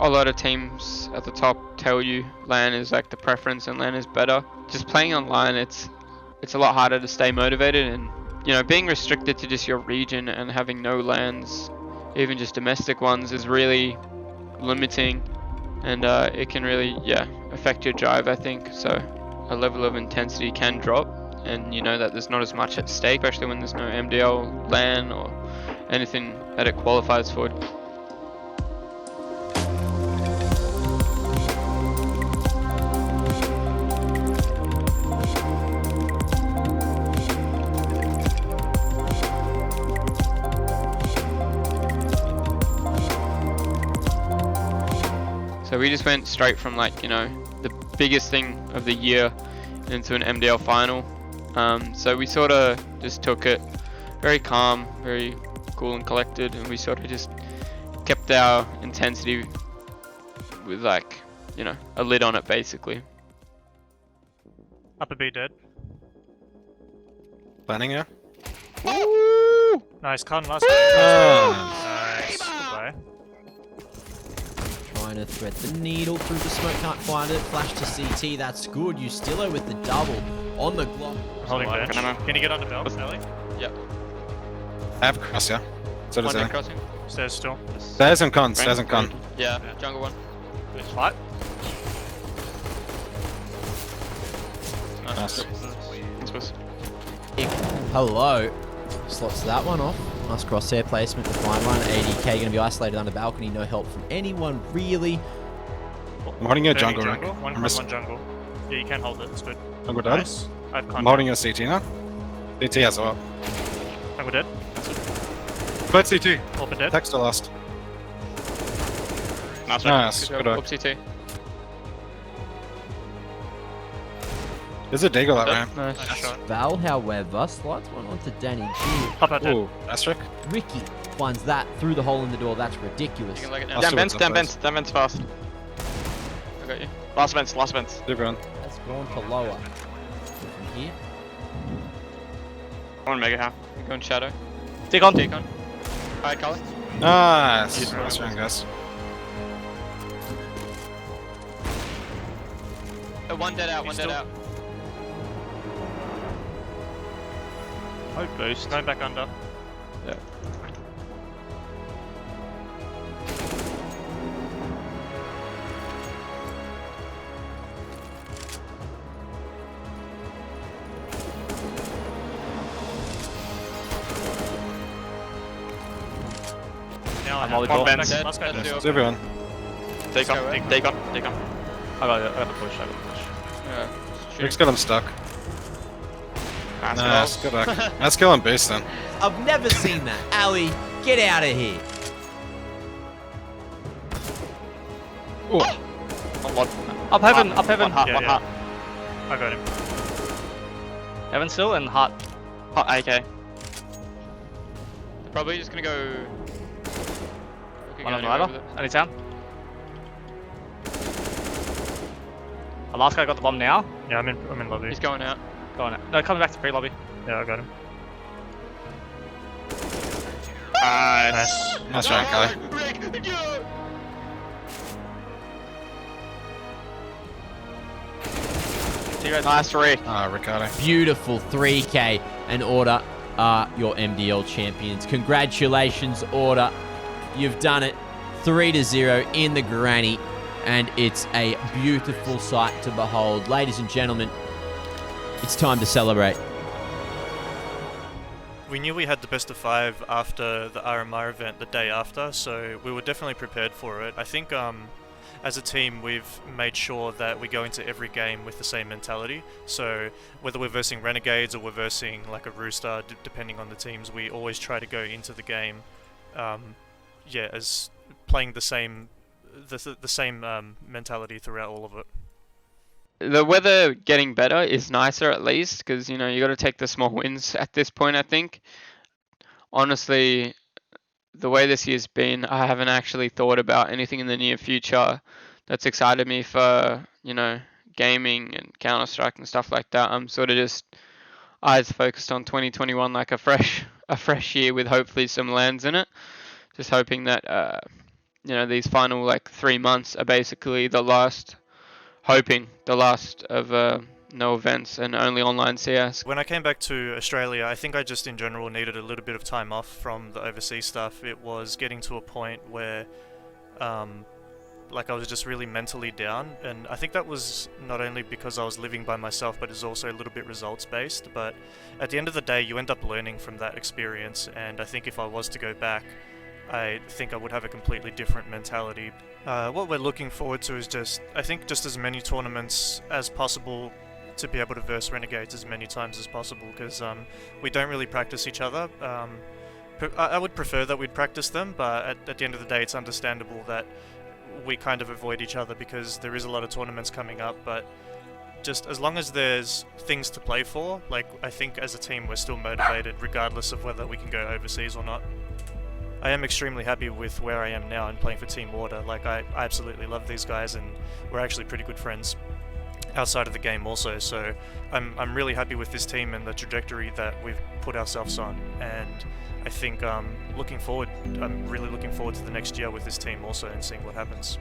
a lot of teams at the top tell you LAN is like the preference and LAN is better. Just playing online, it's a lot harder to stay motivated, and being restricted to just your region and having no LANs, even just domestic ones, is really limiting, and it can really affect your drive, I think. So a level of intensity can drop, and you know that there's not as much at stake, especially when there's no MDL, LAN, or anything that it qualifies for. So we just went straight from the biggest thing of the year into an MDL final. So we sort of just took it very calm, very cool and collected, and we sort of just kept our intensity with a lid on it, basically. Upper B dead. Planning ya? Woo! Nice, con last guy. Nice, goodbye. Trying to thread the needle through the smoke, can't find it. Flash to CT, that's good. Ustillo with the double on the Glock. Holding bench. Can you get under belt, Ellie? Yep. I have cross, yeah? So does One that. crossing. Stairs still. Stairs and con, stairs and con. Yeah, jungle one. Good fight. Nice. Hello. Slots that one off. Nice crosshair placement to find one. ADK going to be isolated under balcony. No help from anyone, really. I'm holding your jungle, jungle. Rick. One jungle. Yeah, you can hold it. It's good. Jungle dead. Nice. I'm holding your CT now. CT as well. Jungle dead. Both CT. Orphan dead. Text to last. Nice. Good Up work. CT. There's a Deagle that ramp. Nice. Nice shot. Val, however, slides one onto Danny G. Pop out dead. Ooh, asterisk. Ricky finds that through the hole in the door. That's You ridiculous. can look it now. Down vents, Down vents fast. I got you. Last vents. Super on. That's gone to lower. From here. One mega half. You're going shadow. Take on. Take on. Alright, Colin. Nice. Nice round, guys. One dead out, one dead out. Oh, boost. Going back under. Yeah. Now I'm I all have the one vents. back. Last guy Dead. dead. Super on. Take Let's go, on. right? Take on. I got the push. Yeah. Rick's got him stuck. Nice. Nice. Good luck. Let's kill him boost then. I've never seen that. Ali, get out of here. Ooh. Up heaven. Yeah, One yeah. heart. I got him. Heaven still and heart. Heart AK. They're probably just gonna go. One on the ladder. And he's down. The last guy got the bomb now. Yeah, I'm in lobby. He's going out. Going out. No, coming back to pre-lobby. Yeah, I got him. Nice. Nice round, Kelly. Rick, go! Nice Rick. Ah, Ricardo. Beautiful 3K, and Order are your MDL champions. Congratulations, Order. You've done it. 3-0 in the granny, and it's a beautiful sight to behold. Ladies and gentlemen, it's time to celebrate. We knew we had the best of 5 after the RMR event the day after, so we were definitely prepared for it. I think as a team we've made sure that we go into every game with the same mentality, so whether we're versing Renegades or we're versing like a Rooster, depending on the teams, we always try to go into the game as playing the same mentality throughout all of it. The weather getting better is nicer, at least, because you got to take the small wins at this point. I think, honestly, the way this year's been, I haven't actually thought about anything in the near future that's excited me for gaming and Counter-Strike and stuff like that. I'm sort of just eyes focused on 2021, like a fresh year with hopefully some lands in it. Just hoping that you know, these final like 3 months are basically the last of no events and only online CS. When I came back to Australia, I think I just in general needed a little bit of time off from the overseas stuff. It was getting to a point where like I was just really mentally down, and I think that was not only because I was living by myself, but it's also a little bit results based. But at the end of the day, you end up learning from that experience, and I think if I was to go back, I think I would have a completely different mentality. What we're looking forward to is just as many tournaments as possible, to be able to verse Renegades as many times as possible, because we don't really practice each other. I would prefer that we'd practice them, but at the end of the day, it's understandable that we kind of avoid each other because there is a lot of tournaments coming up. But just as long as there's things to play for, like, I think as a team we're still motivated regardless of whether we can go overseas or not. I am extremely happy with where I am now and playing for Team Water. Like, I absolutely love these guys, and we're actually pretty good friends outside of the game also. So I'm really happy with this team and the trajectory that we've put ourselves on, and I think I'm really looking forward to the next year with this team also and seeing what happens.